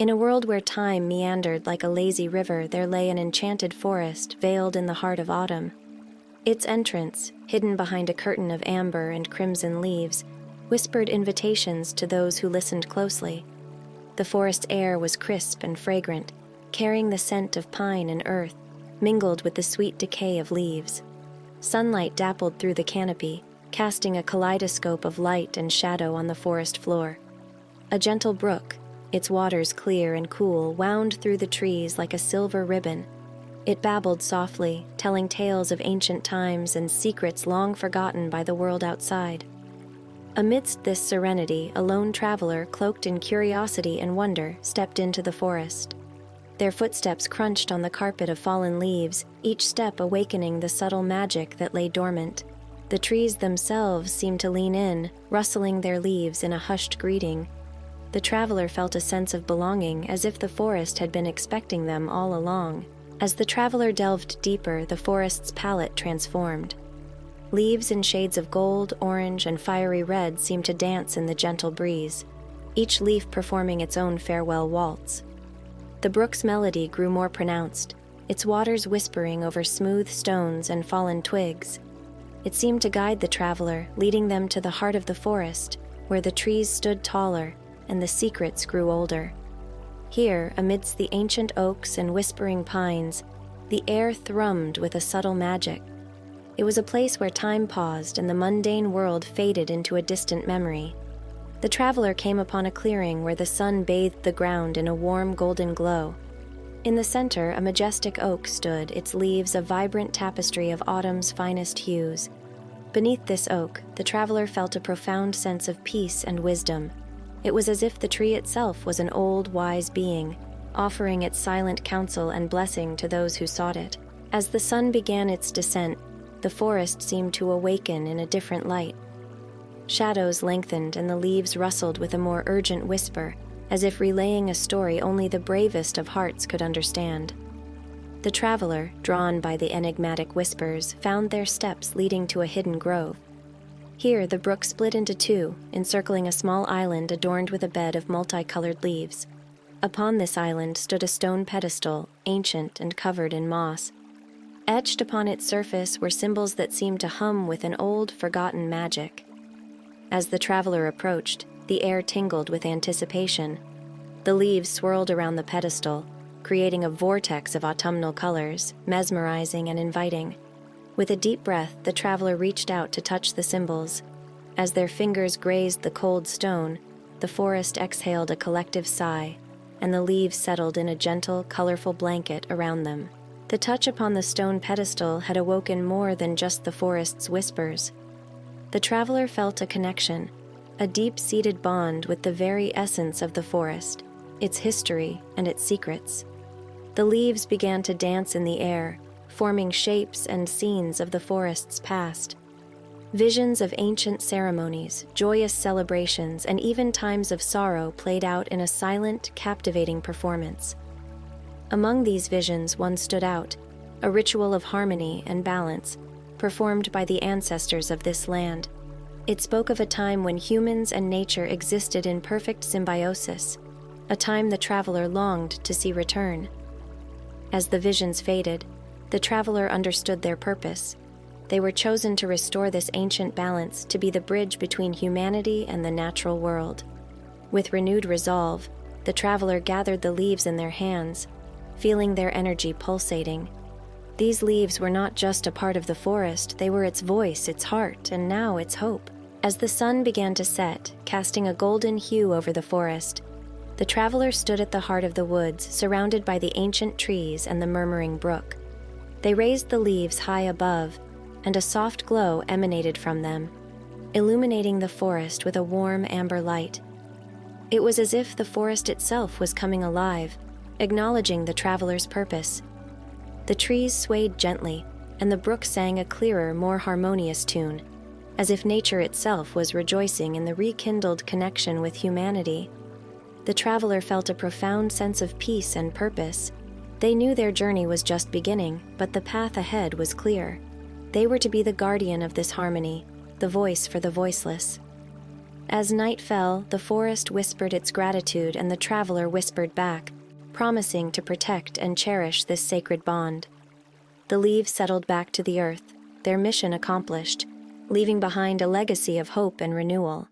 In a world where time meandered like a lazy river, there lay an enchanted forest veiled in the heart of autumn. Its entrance, hidden behind a curtain of amber and crimson leaves, whispered invitations to those who listened closely. The forest air was crisp and fragrant, carrying the scent of pine and earth, mingled with the sweet decay of leaves. Sunlight dappled through the canopy, casting a kaleidoscope of light and shadow on the forest floor. A gentle brook, its waters clear and cool, wound through the trees like a silver ribbon. It babbled softly, telling tales of ancient times and secrets long forgotten by the world outside. Amidst this serenity, a lone traveler, cloaked in curiosity and wonder, stepped into the forest. Their footsteps crunched on the carpet of fallen leaves, each step awakening the subtle magic that lay dormant. The trees themselves seemed to lean in, rustling their leaves in a hushed greeting. The traveler felt a sense of belonging, as if the forest had been expecting them all along. As the traveler delved deeper, the forest's palette transformed. Leaves in shades of gold, orange, and fiery red seemed to dance in the gentle breeze, each leaf performing its own farewell waltz. The brook's melody grew more pronounced, its waters whispering over smooth stones and fallen twigs. It seemed to guide the traveler, leading them to the heart of the forest, where the trees stood taller and the secrets grew older. Here, amidst the ancient oaks and whispering pines, the air thrummed with a subtle magic. It was a place where time paused and the mundane world faded into a distant memory. The traveler came upon a clearing where the sun bathed the ground in a warm golden glow. In the center, a majestic oak stood, its leaves a vibrant tapestry of autumn's finest hues. Beneath this oak, the traveler felt a profound sense of peace and wisdom. It was as if the tree itself was an old, wise being, offering its silent counsel and blessing to those who sought it. As the sun began its descent, the forest seemed to awaken in a different light. Shadows lengthened and the leaves rustled with a more urgent whisper, as if relaying a story only the bravest of hearts could understand. The traveler, drawn by the enigmatic whispers, found their steps leading to a hidden grove. Here, the brook split into two, encircling a small island adorned with a bed of multicolored leaves. Upon this island stood a stone pedestal, ancient and covered in moss. Etched upon its surface were symbols that seemed to hum with an old, forgotten magic. As the traveler approached, the air tingled with anticipation. The leaves swirled around the pedestal, creating a vortex of autumnal colors, mesmerizing and inviting. With a deep breath, the traveler reached out to touch the symbols. As their fingers grazed the cold stone, the forest exhaled a collective sigh, and the leaves settled in a gentle, colorful blanket around them. The touch upon the stone pedestal had awoken more than just the forest's whispers. The traveler felt a connection, a deep-seated bond with the very essence of the forest, its history and its secrets. The leaves began to dance in the air, forming shapes and scenes of the forest's past. Visions of ancient ceremonies, joyous celebrations, and even times of sorrow played out in a silent, captivating performance. Among these visions, one stood out, a ritual of harmony and balance, performed by the ancestors of this land. It spoke of a time when humans and nature existed in perfect symbiosis, a time the traveler longed to see return. As the visions faded, the traveler understood their purpose. They were chosen to restore this ancient balance, to be the bridge between humanity and the natural world. With renewed resolve, the traveler gathered the leaves in their hands, feeling their energy pulsating. These leaves were not just a part of the forest, they were its voice, its heart, and now its hope. As the sun began to set, casting a golden hue over the forest, the traveler stood at the heart of the woods, surrounded by the ancient trees and the murmuring brook. They raised the leaves high above, and a soft glow emanated from them, illuminating the forest with a warm amber light. It was as if the forest itself was coming alive, acknowledging the traveler's purpose. The trees swayed gently, and the brook sang a clearer, more harmonious tune, as if nature itself was rejoicing in the rekindled connection with humanity. The traveler felt a profound sense of peace and purpose. They knew their journey was just beginning, but the path ahead was clear. They were to be the guardian of this harmony, the voice for the voiceless. As night fell, the forest whispered its gratitude and the traveler whispered back, promising to protect and cherish this sacred bond. The leaves settled back to the earth, their mission accomplished, leaving behind a legacy of hope and renewal.